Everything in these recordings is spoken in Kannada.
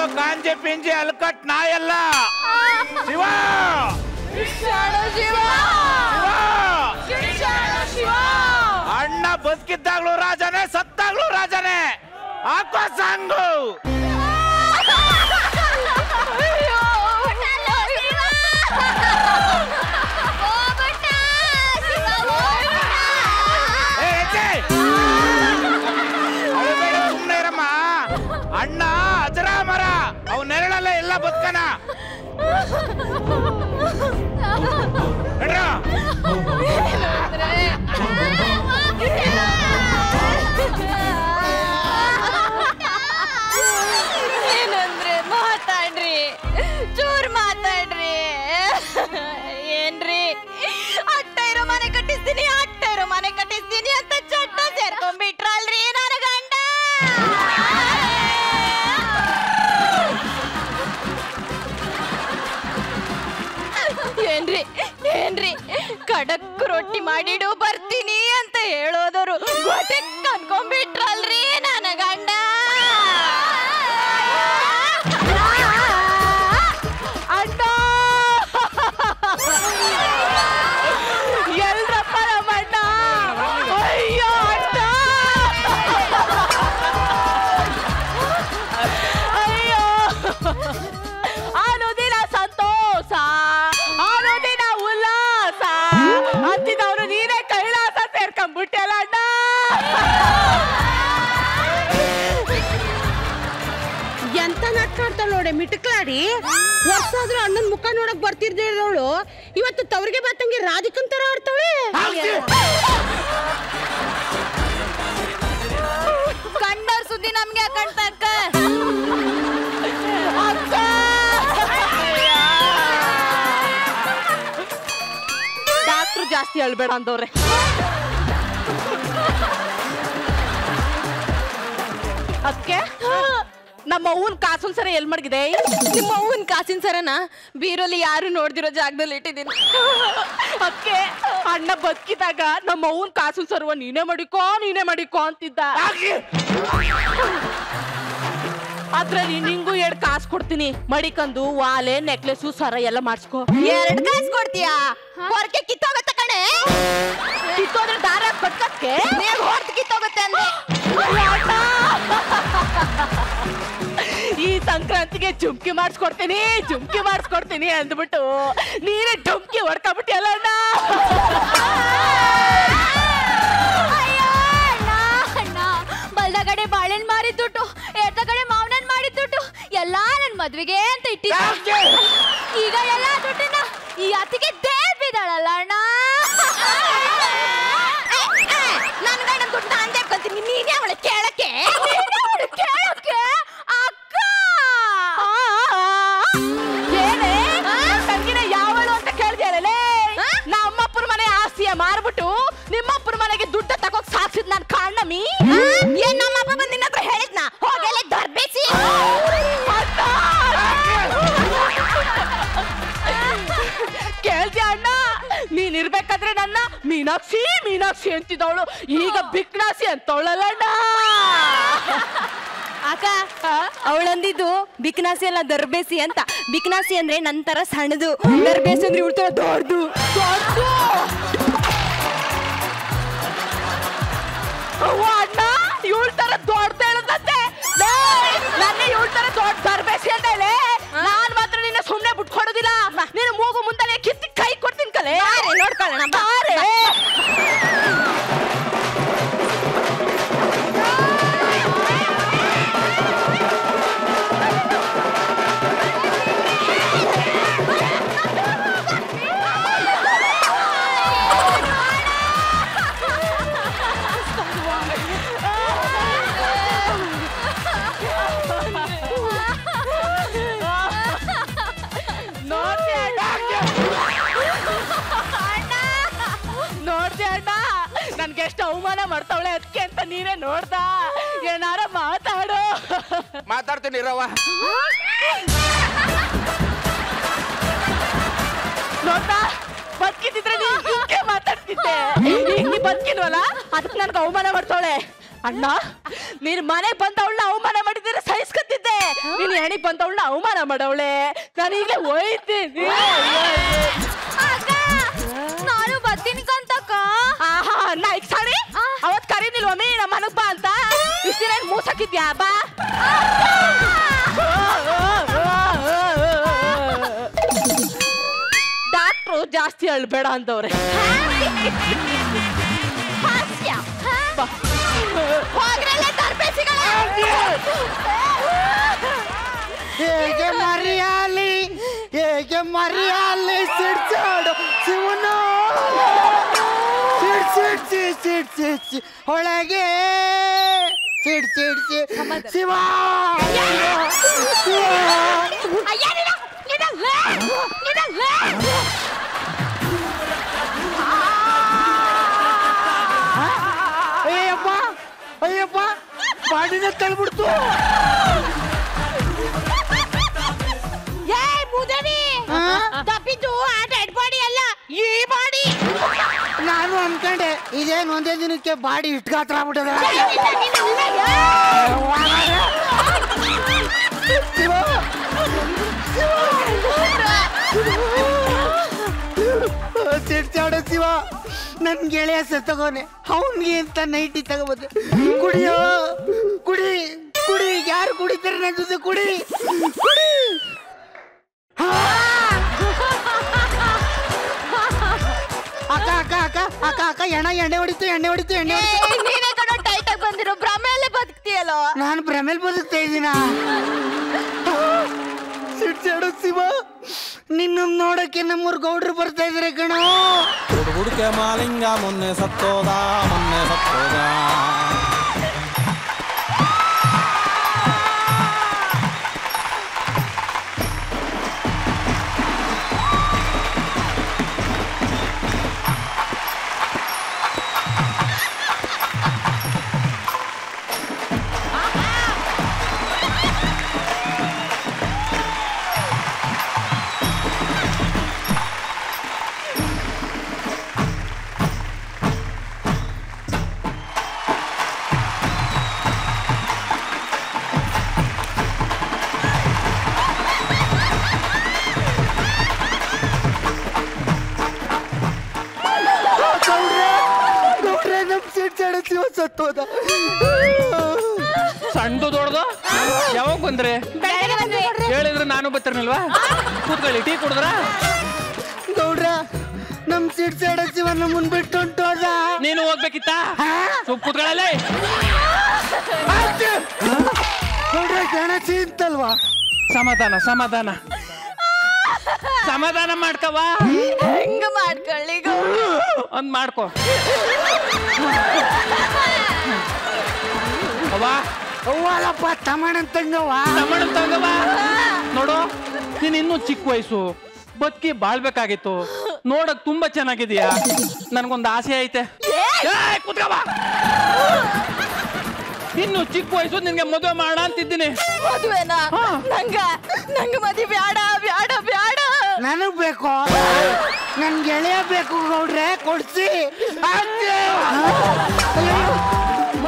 ಯಾವುದೋ ಕಾಂಜಿ ಪಿಂಜಿ ಅಲ್ಕಟ್ ನಾಯಲ್ಲ, ಶಿವ ಅಣ್ಣ ಬದುಕಿದ್ದಾಗ್ಲೂ ರಾಜನೇ, ಸತ್ತಾಗ್ಲೂ ರಾಜನೇ. ಹಾಕೋ ಸಾಂಗು. ಸುಮ್ಮನೆ ಇರಮ್ಮ. ಅಣ್ಣ ಅಜರಾಮರ, ಅವ್ ನೆರಳಲ್ಲ ಎಲ್ಲ ಬದುಕನ. ಏನಂದ್ರೆ ಮಾತಾಡ್ರಿ, ಚೂರ್ ಮಾತಾಡ್ರಿ. ಏನ್ರಿ ಅಟ್ಟ ಇರೋ ಮನೆ ಕಟ್ಟಿಸ್ತೀನಿ, ಅಟ್ಟ ಇರೋ ಮನೆ ಕಟ್ಟಿಸ್ತೀನಿ ಅಂತ ಚಟ್ಟ ಸೇರ್ಕೊಂಡ್ಬಿಟ್ರಲ್ರಿ ನನ್ನ ಗಂಡ. ಏನ್ರಿ ಏನ್ರಿ ಕಡಕ್ ರೊಟ್ಟಿ ಮಾಡಿಡು ಬರ್ತೀನಿ ಅಂತ ಹೇಳೋದರು ಗೊಟ್ಟೆಕ್ ಅನ್ಕೊಂಡ್ಬಿಟ್ರಲ್ರಿ ನನ್ನ ಗಂಡ. ಅಣ್ಣ ಎಲ್ರಪ್ಪ ನಮ್ಮಣ್ಣ. ಅಯ್ಯೋ ಅಣ್ಣ, ಅಯ್ಯೋ ಆನೋದಿನ ಸಂತೋಷ, ಆನೋದಿನ ಉಲ್ಲಾಸ ಅಂತಿದವ್ರು ನೀನೇ ಕೈಲಾಸ ಸೇರ್ಕೊಂಡ್ಬಿಟ್ಟೆಲ್ಲ ಅಣ್ಣ. ಎಂತ ನಟ್ಟಾಡ್ತಾಳ ನೋಡೆ ಮಿಟಕ್ಲಾಡಿ. ವರ್ಷ ಆದ್ರೂ ಅಣ್ಣನ್ ಮುಖ ನೋಡಕ್ ಬರ್ತಿರ್ದವಳು ಇವತ್ತು ತವ್ರಿಗೆ ಬತ್ತಂಗೆ ರಾಧಿಕನ್ ತರ ಆಡ್ತಾಳೆ. ಕಂಡವ್ರ ಸುದ್ದಿ ನಮ್ಗೆ ಕಣ್ತಕ್ಕ. ಡಾಕ್ಟ್ರು ಜಾಸ್ತಿ ಅಳ್ಬೇಡ ಅಂದವ್ರೆ. ಅದಕ್ಕೆ ನಮ್ಮ ಅವ್ವನ್ ಕಾಸಿನ ಸರ ಎಲ್ ಮಡಗಿದೆ? ನಿಮ್ಮ ಅವ್ವನ್ ಕಾಸಿನ ಸರನ ಬೀರೋಲಿ ಯಾರು ನೋಡ್ದಿರೋ ಜಾಗದಲ್ಲಿ ಇಟ್ಟಿದ್ದೀನಿ. ಅದಕ್ಕೆ ಅಣ್ಣ ಬದುಕಿದಾಗ ನಮ್ಮ ಅವ್ವನ್ ಕಾಸಿನ ಸರ್ವ ನೀನೇ ಮಾಡಿಕೋ ಅಂತಿದ್ದ. ಅದ್ರಲ್ಲಿ ನಿಂಗೂ 2 ಕಾಸು ಕೊಡ್ತೀನಿ, ಮಡಿಕಂದು ವಾಲೆ ನೆಕ್ಲೆಸು ಸರ ಎಲ್ಲ ಮಾಡಿಸ್ಕೊ. 2 ಕಾಸು ಕೊಡ್ತೀಯಾ? ಹೊರಗೆ ಕಿತ್ತೋಗತ್ತ ಕಣೆ. ಕಿತ್ತೋದ್ರೆ ದಾರ ಕಟ್ಟಕ್ಕೆ ನೀವ್ ಹೊರತು ಕಿತ್ತೋಗುತ್ತೆ ಅಂದ್ರೆ ಈ ಸಂಕ್ರಾಂತಿಗೆ ಜುಮ್ಕಿ ಮಾಡಿಸ್ಕೊಡ್ತೀನಿ ಅಂದ್ಬಿಟ್ಟು ನೀನೇ ಡುಮ್ಕಿ ಹೊಡ್ಕೊಬಿಟ್ಟಿಯಲ್ಲ ಅಣ್ಣ. ಅಣ್ಣ ಬಲ್ದಗಡೆ ಬಾಳೆನ್ ಮಾರಿದ ದುಡ್ಡು, ಎಡಗಡೆ ಮಾವನನ್ ಮಾಡಿದ ದುಡ್ಡು ಎಲ್ಲಾ ನನ್ ಮದ್ವೆಗೆ ಅಂತ ಇಟ್ಟಿದ್ದೆ. ಈಗ ಎಲ್ಲಾ ದುಡ್ಡನ್ನ ಈ ಅತ್ತಿಗೆ ದೇವ್ ಬಿದ್ದಾಳಲ್ಲ ಅಣ್ಣ. ನನ್ ಗಂಡ ದುಡ್ಡು ನಾನ್ ದೇವ್ಕೊಂತೀನಿ, ನೀನೇ ಅವಳ ಕೇಳಕ್ಕೆ ಅಕ್ಕ. ಏನೇ ತಂಗಿನ ಯಾವಳು ಅಂತ ಕೇಳ್ದಿಯಲ್ಲೇ? ನಮ್ಮಪ್ಪನ ಮನೆ ಆಸ್ತಿಯ ಮಾರ್ಬಿಟ್ಟು ನಿಮ್ಮಪ್ಪನ ಮನೆಗೆ ದುಡ್ಡು ತಗೋಕ್ ಸಾಕ್ಸಿದ್ ನಾನ್ ಕಾಣ್ಣಮಿ. ಏನ್ ನಮ್ಮಪ್ಪ ಬಂದು ನಿನ್ನ ಹತ್ರ ಹೇಳಿದ್ನ ಹೋಗಲೇ ದರ್ಬೇಸಿ. ಕೇಳ್ದ್ಯಾ ಅಣ್ಣ? ನೀನ್ ಇರ್ಬೇಕಾದ್ರೆ ನನ್ನ ಮೀನಾಕ್ಷಿ ಅಂತಿದ್ದವಳು ಈಗ ಬಿಕ್ನಾಸಿ ಅಂತವಳಲ್ಲ ಅಣ್ಣ. ಅಕ್ಕ ಅವಳಂದಿದ್ದು ಬಿಕ್ನಾಸಿ ಅಲ್ಲ ದರ್ಬೇಸಿ ಅಂತ. ಬಿಕ್ನಾಸಿ ಅಂದ್ರೆ ನಂತರ ಸಣ್ಣದು, ದರ್ಬೇಸಿ ಅಂದ್ರೆ ಇವಳ ದೊಡ್ಡದು. ಅಣ್ಣ ಇವಳ ತರ ದೊಡ್ಡ ಹೇಳದಂತೆ, ನನ್ನ ಇವಳ ತರ ದೊಡ್ಡ ದರ್ಬೇಸಿ ಅಂತ ಹೇಳಿ ನಾನ್ ಮಾತ್ರ ನಿನ್ನ ಸುಮ್ನೆ ಬಿಟ್ಕೊಡೋದಿಲ್ಲ. ನೀನು ಮೂಗು ಮುಂದೆ ಕಿತ್ತಿ ಕೈ ಕೊಡ್ತೀನಿ ಕಲೆ. ನೋಡ್ಕೊಳ್ಳೋಣ ಬಾರೆ. ನೋಡ್ದೆ ಅಣ್ಣ ನನ್ಗೆ ಎಷ್ಟು ಅವಮಾನ ಮಾಡ್ತಾವಳೆ ಅದಕ್ಕೆ ಅಂತ ನೀನೇ ನೋಡ್ದ. ಏನಾರ ಮಾತಾಡು. ಮಾತಾಡ್ತೀನಿ ರವ. ನೋಡ್ತಾ ಬದುಕಿದ್ರೆ ನೀನ್ ಮಾತಾಡ್ತಿದ್ದೆ, ಈಗ ನೀ ಬದುಕಿಲ್ವಲ್ಲ ಅದಕ್ಕೆ ನನ್ಗೆ ಅವಮಾನ ಮಾಡ್ತಾವಳೆ. ಅಣ್ಣ ನೀನ್ ಮನೆ ಬಂದವಳನ್ನ ಅವಮಾನ ಮಾಡಿದ್ರೆ ಸಹಿಸ್ಕೊತಿದ್ದೆ. ಹೇಳ್ದೆ ನೀನ್ ಹೆಣಿ ಬಂದವಳನ್ನ ಅವಮಾನ ಮಾಡವಳೆ ನಾನು ಈಗಲೇ ಹೋಯ್ತೀನಿ ನಾನು ಬರ್ತೀನಿ ಕಂತಕ್ಕ ಆಹಾ ನಾಯ್ಕ್ ಸಾರಿ ಅವತ್ ಕರೀನಿಲ್ವಮ್ಮಿ ನಮ್ಮ ಮನಗ್ ಬಾ ಅಂತ ಇಷ್ಟ ದಿನ ಮೂಸಾಕಿದ್ಯಾ ಬಾ ಡಾಕ್ಟ್ರು ಜಾಸ್ತಿ ಅಳ್ಬೇಡ ಅಂತವ್ರೆ ಹೇಗೆ ಮರಿಯಾಲಿ ಸಿಡ್ಸಾಡು ಶಿವನ ಸಿಡ್ಸಿ ಒಳಗೆ ಸಿಡ್ಸಿ ಶಿವ ಅಯ್ಯಪ್ಪ ಬಾಡಿನ ತಳ್ಬಿಡ್ತು ತಪ್ಪಿದ್ದು ಆ ಡೆಡ್ ಬಾಡಿ ಅಲ್ಲ ಈ ಬಾಡಿ ನಾನು ಅನ್ಕೊಂಡೆ ಇದೇನು ಒಂದೇ ದಿನಕ್ಕೆ ಬಾಡಿ ಇಟ್ಗಾತ್ರ ಆಗ್ಬಿಟ್ಟದ ಸಿಡ್ಸಾಡೋ ಶಿವ ನನ್ ಗೆಳೆಯ ಸತ್ತಗೋನೆ ಅವನ್ಗೆ ಅಂತ ನೈಟಿ ತಗೋಬೋದು ಕುಡಿಯೋ ಕುಡಿ ಯಾರು ಕುಡಿತಾರೆ ನನ್ನ ಜೊತೆ ಕುಡಿ ಅಕ್ಕ ಎಣ್ಣೆ ಹೊಡಿತು ನೀನೇ ಕಣ ಟೈಟ್ ಆಗಿ ಬಂದಿರೋ ಭ್ರಮೆಯಲ್ಲೇ ಬದುಕ್ತೀಯಲ್ಲೋ ನಾನು ಭ್ರಮೇಲ್ ಬದುಕ್ತಾ ಇದ್ದೀನ ಸಿಡ್ಸಾಡೋ ಶಿವ ನಿನ್ನ ನೋಡಕ್ಕೆ ನಮ್ಮೂರ್ ಗೌಡ್ರು ಬರ್ತಾ ಇದಾರೆ ಕಣೋ ಹುಡುಕೆ ಮಾಲಿಂಗ ಮೊನ್ನೆ ಸತ್ತೋದ ಸತ್ತೋದ ಸಣ್ಣದು ದೊಡ್ಡದು ಯಾವಾಗ ಬಂದ್ರೆ ಹೇಳಿದ್ರೆ ನಾನು ಬರ್ತಿರ್ನಿಲ್ವಾ ಕೂತ್ಕೊಳ್ಳಿ ಟೀ ಕುಡಿದ್ರ ಗೌಡ್ರ ನಮ್ ಸಿಡ್ಸಾಡ ಶಿವ ನಮ್ಮನ್ ಬಿಟ್ಟು ಹೊಂಟೋದ ನೀನು ಹೋಗ್ಬೇಕಿತ್ತ ಕೂತ್ಕೊಳ್ಳಲ್ಲ ಗೌಡ್ರ ಗಣಸಿ ಅಂತಲ್ವಾ ಸಮಾಧಾನ ಮಾಡ್ಕವ ಹೆಂಗ ಮಾಡ್ಕೊಳ್ಳಿ ಒಂದ್ ಮಾಡ್ಕೊ ಅವ್ವಲ್ಲಪ್ಪ ತಮ್ಮಣ್ಣಂತಂಗವ ನೋಡು ನೀನ್ ಇನ್ನೂ ಚಿಕ್ಕ ವಯಸ್ಸು ಬದುಕಿ ಬಾಳ್ಬೇಕಾಗಿತ್ತು ನೋಡಕ್ ತುಂಬಾ ಚೆನ್ನಾಗಿದೀಯಾ ನನ್ಗೊಂದು ಆಸೆ ಐತೆ ಕುತ್ಕವ ಇನ್ನು ಚಿಕ್ಕ ವಯಸ್ಸು ನಿನ್ಗೆ ಮದುವೆ ಮಾಡ ಅಂತಿದ್ದೀನಿ ಮದುವೆನಾ ನಂಗ ಮದುವೆ ಬ್ಯಾಡ ನನಗ್ ಬೇಕು ನನ್ ಗೆಳೆಯ ಬೇಕು ಗೌಡ್ರೆ ಕೊಡ್ಸಿ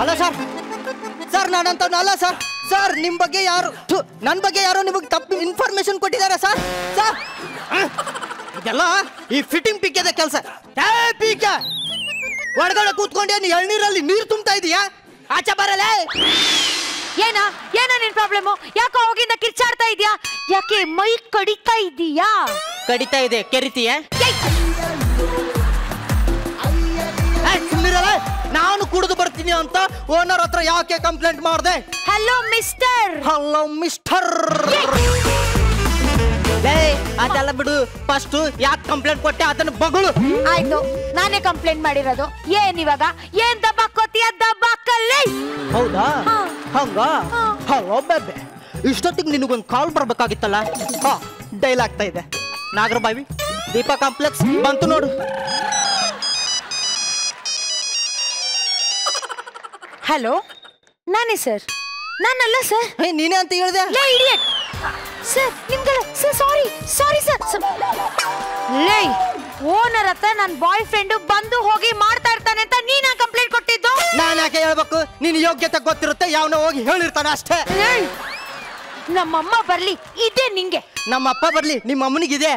ಅಲ್ಲ ಸರ್ ನಾನಂತವ್ನು ಅಲ್ಲ ಸರ್ ನಿಮ್ ಬಗ್ಗೆ ಯಾರು ನನ್ನ ಬಗ್ಗೆ ಯಾರೋ ನಿಮಗೆ ತಪ್ಪು ಇನ್ಫಾರ್ಮೇಶನ್ ಕೊಟ್ಟಿದ್ದಾರೆ ಸರ್ ಇದೆಲ್ಲ ಈ ಫಿಟ್ಟಿಂಗ್ ಪಿಕ್ಕೆದ ಕೆಲಸ ಪೀಕ ಒಳಗಡೆ ಕೂತ್ಕೊಂಡೆ ನೀ ಎಳ್ನೀರಲ್ಲಿ ನೀರು ತುಂಬ್ತಾ ಇದೀಯಾ ಆಚೆ ಬರಲ್ಲ ಏನ ನಿನ್ ಪ್ರಾಬ್ಲಮ್ ಯಾಕೋ ಹೋಗಿಂದ ಕಿರ್ಚಾಡ್ತಾ ಇದೀಯಾ ಯಾಕೆ ಮೈ ಕಡಿತಾ ಇದೀಯಾ ಕಡಿತಾ ಇದೆ ಕೆರಿತೀಯ ಸುಮ್ಮನಿರಲ್ಲ ನಾನು ಕುಡಿದು ಬರ್ತೀನಿ ಅಂತ ಓನರ್ ಹತ್ರ ಯಾಕೆ ಕಂಪ್ಲೇಂಟ್ ಮಾಡಿದೆ ಹಲೋ ಮಿಸ್ಟರ್ ಅದೆಲ್ಲ ಬಿಡು ಫಸ್ಟ್ ಯಾಕೆ ಕಂಪ್ಲೇಂಟ್ ಕೊಟ್ಟೆ ಅದನ್ನ ಬಗಳು ಆಯ್ತು ನಾನೇ ಕಂಪ್ಲೇಂಟ್ ಮಾಡಿರೋದು ಏನ್ ಇವಾಗ ಏನ್ ದಬ್ಬಾಕೋತಿಯ ದಬ್ಬಾಕಲ್ಲಿ ಹೌದಾ ಹಂಗ ಹಲೋ ಬೇಬೆ ಇಷ್ಟೊತ್ತಿಗೆ ನಿನಗೊಂದು ಕಾಲ್ ಬರ್ಬೇಕಾಗಿತ್ತಲ್ಲ ಡೈಲ್ ಆಗ್ತಾ ಇದೆ ನಾಗರಬಾವಿ ದೀಪಾ ಕಾಂಪ್ಲೆಕ್ಸ್ ಬಂತು ನೋಡು ಹಲೋ ನಾನೇ ಸರ್ ನಾನಲ್ಲ ಸರ್ ನೀನೇ ಅಂತ ಹೇಳಿದೆ ಸರ್ ನಿಮ್ಗಲ್ಲ ಸರ್ ಸಾರಿ ಸರ್ ಲೇ ಓನರ್ ಹತ್ರ ನನ್ನ ಬಾಯ್ ಫ್ರೆಂಡ್ ಬಂದು ಹೋಗಿ ಮಾಡ್ತಾ ಇರ್ತಾನೆ ಅಂತ ನೀನಾ ಕಂಪ್ಲೇಂಟ್ ಕೊಟ್ಟಿದ್ದು ನಾನು ಯಾಕೆ ಹೇಳ್ಬೇಕು ನಿನ್ ಯೋಗ್ಯತೆ ಗೊತ್ತಿರುತ್ತೆ ಯಾವನ ಹೋಗಿ ಹೇಳಿರ್ತಾನೆ ಅಷ್ಟೇ ನಮ್ಮಮ್ಮ ಬರ್ಲಿ ಇದೇ ನಿಂಗೆ. ನಮ್ಮ ಅಪ್ಪ ಬರ್ಲಿ ನಿಮ್ಮ ಅಮ್ಮನಿಗಿದೆ.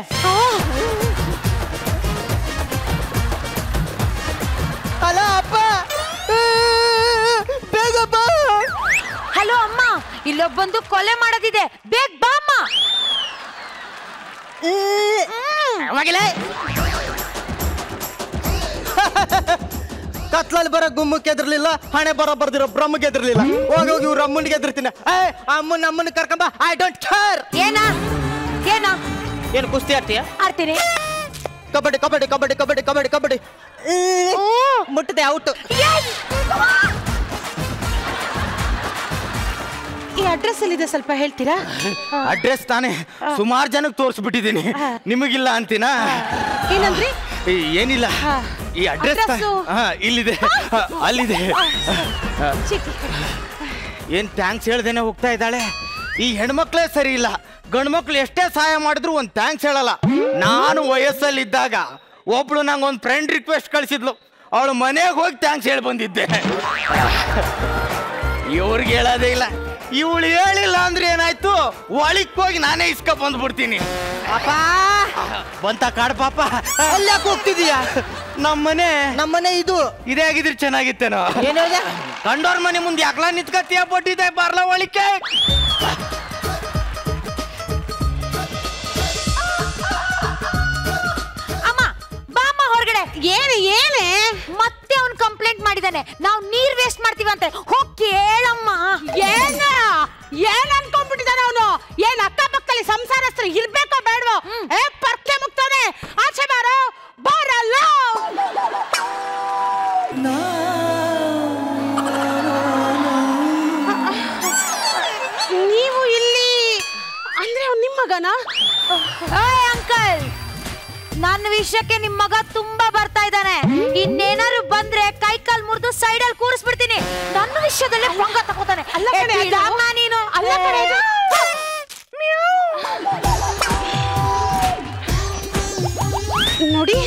ಹಲೋ ಅಪ್ಪ, ಬೇಗ ಬಾ. ಹಲೋ ಅಮ್ಮ, ಇಲ್ಲೊಬ್ಬಂದು ಕೊಲೆ ಮಾಡೋದಿದೆ, ಬೇಗ ಬಾ ಅಮ್ಮ. ಕತ್ಲಲ್ಲಿ ಬರೋ ಗುಮ್ಮಕ್ಕೆ ಎದ್ರಲಿಲ್ಲ, ಹಣೆ ಬರ್ದಿರೋ ಬ್ರಹ್ಮಗೆ ಎದ್ರಲಿಲ್ಲ. ಹೋಗಿ ಇವ್ರ ಅಮ್ಮನಿಗೆ ಎದ್ರತೀನಿ. ಅಮ್ಮನ ಕರ್ಕೊಂಬ. I don't care. ಏನ ಏನು ಕುಸ್ತಿ ಆಡ್ತೀಯ? ಆಡ್ತೀನಿ. ಕಬಡ್ಡಿ ಕಬಡ್ಡಿ ಕಬಡ್ಡಿ ಕಬಡ್ಡಿ ಕಬಡ್ಡಿ ಕಬಡ್ಡಿ. ಮುಟ್ಟದೆ ಔಟ್. ಈ ಅಡ್ರೆಸ್ ಎಲ್ಲಿದೆ ಸ್ವಲ್ಪ ಹೇಳ್ತೀರಾ? ಅಡ್ರೆಸ್ ತಾನೇ ಸುಮಾರು ಜನಕ್ಕೆ ತೋರಿಸ್ಬಿಟ್ಟಿದ್ದೀನಿ, ನಿಮಗಿಲ್ಲ ಅಂತೀನಾ? ಏನಂದ್ರಿ? ಏನಿಲ್ಲ, ಈ ಅಡ್ರೆಸ್ ಇಲ್ಲಿದೆ, ಅಲ್ಲಿದೆ. ಏನ್ ಥ್ಯಾಂಕ್ಸ್ ಹೇಳ್ದೇನೆ ಹೋಗ್ತಾ ಇದ್ದಾಳೆ. ಈ ಹೆಣ್ಮಕ್ಳೇ ಸರಿ ಇಲ್ಲ, ಗಂಡು ಮಕ್ಳು ಎಷ್ಟೇ ಸಹಾಯ ಮಾಡಿದ್ರು ಒಂದು ಥ್ಯಾಂಕ್ಸ್ ಹೇಳಲ್ಲ. ನಾನು ವಯಸ್ಸಲ್ಲಿದ್ದಾಗ ಒಬ್ಳು ನಂಗೆ ಒಂದು ಫ್ರೆಂಡ್ ರಿಕ್ವೆಸ್ಟ್ ಕಳಿಸಿದ್ಲು, ಅವಳು ಮನೆಗೆ ಹೋಗಿ ಥ್ಯಾಂಕ್ಸ್ ಹೇಳಿ ಬಂದಿದ್ದೆ. ಇವ್ರಿಗೆ ಹೇಳೋದೇ ಇಲ್ಲ. ಇವಳು ಹೇಳಿಲ್ಲ ಅಂದ್ರೆ ಏನಾಯ್ತು, ಒಳಿಕ್ ಹೋಗಿ ನಾನೇ ಇಸ್ಕ ಬಂದ್ಬಿಡ್ತೀನಿ. ಬಂತ ಕಾಡ್ ಪಾಪ. ಅಲ್ಲಿ ಯಾಕೆ ಹೋಗ್ತಿದೀಯಾ? ನಮ್ಮನೆ ಇದು ಇದೇ ಆಗಿದ್ರೆ ಚೆನ್ನಾಗಿತ್ತೇನೋ. ಕಂಡೋರ್ ಮನೆ ಮುಂದೆ ಯಾಕಲ ನಿಂತ್ಕತ್ತೀಯ? ಬಡ್ಡಿದೆ ಬರ್ಲ ಒಳಿಕೆ. ಅಮ್ಮ ಬಾಮ್ಮ ಹೊರಗಡೆ. ಏನೇ ಮತ್ತೆ ಅವ್ನು ಕಂಪ್ಲೇಂಟ್ ಮಾಡಿದಾನೆ, ನಾವು ನೀರ್ ವೇಸ್ಟ್ ಮಾಡ್ತೀವಂತೆ. ಹೋಗಿ ಕೇಳಮ್ಮ. ಏನ್ ಅನ್ಕೊಂಡ್ಬಿಟ್ಟಿದಾನೆ ಅವನು? ಏನ್ ಅಕ್ಕಪಕ್ಕದಲ್ಲಿ ಸಂಸಾರಸ್ಥರು ಇರ್ಬೇಕೋ ಬೇಡವೋ? ಪರ್ಕೆ ಮುಗ್ತಾನೆ. ಆಚೆ ಬಾರೋ, ಬರಲ್ಲ. ನೀವು ಇಲ್ಲಿ ಅಂದ್ರೆ ಅವ್ನು ನಿಮ್ಮ ಮಗನಾ? ಅಂಕಲ್, ನನ್ನ ವಿಷಯಕ್ಕೆ ನಿಮ್ ಮಗ ತುಂಬಾ ಬರ್ತಾ ಇದ್ದಾನೆ. ಇನ್ನೇನಾದ್ರು ಬಂದ್ರೆ ಕೈ ಕಾಲ್ ಮುರಿದು ಸೈಡಲ್ಲಿ ಕೂರಿಸ್ಬಿಡ್ತೀನಿ. ನನ್ನ ವಿಷಯದಲ್ಲೇ ಭಂಗ ತಗೋತಾನೆ. ನೀನು ನೋಡಿ,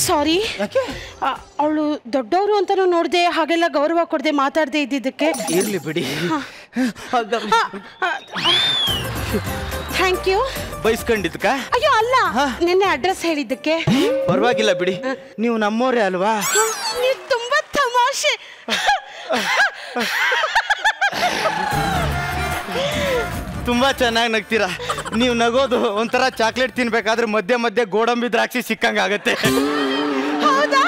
ಸಾರಿ. ಅವಳು ದೊಡ್ಡವರು ಅಂತಾನು ನೋಡ್ದೆ, ಹಾಗೆಲ್ಲ ಗೌರವ ಕೊಡದೆ ಮಾತಾಡದೆ ಇದ್ದಿದ್ದಕ್ಕೆ. ಇರ್ಲಿ ಬಿಡಿ. Thank you. ಬೈಸ್ಕೊಂಡಿದ್ಕ? ಅಯ್ಯೋ ಅಲ್ಲ, ನಿನ್ನೆ ಅಡ್ರೆಸ್ ಹೇಳಿದ್ದಕ್ಕೆ. ಪರವಾಗಿಲ್ಲ ಬಿಡಿ, ನೀವು ನಮ್ಮೋರೇ ಅಲ್ವಾ? ನೀವು ತುಂಬಾ ತಮಾಷೆ. ತುಂಬಾ ಚೆನ್ನಾಗಿ ನಗ್ತೀರಾ. ನೀವು ನಗೋದು ಒಂಥರ ಚಾಕ್ಲೇಟ್ ತಿನ್ಬೇಕಾದ್ರೆ ಮಧ್ಯೆ ಮಧ್ಯೆ ಗೋಡಂಬಿ ದ್ರಾಕ್ಷಿ ಸಿಕ್ಕಂಗ ಆಗತ್ತೆ. ಹೌದಾ?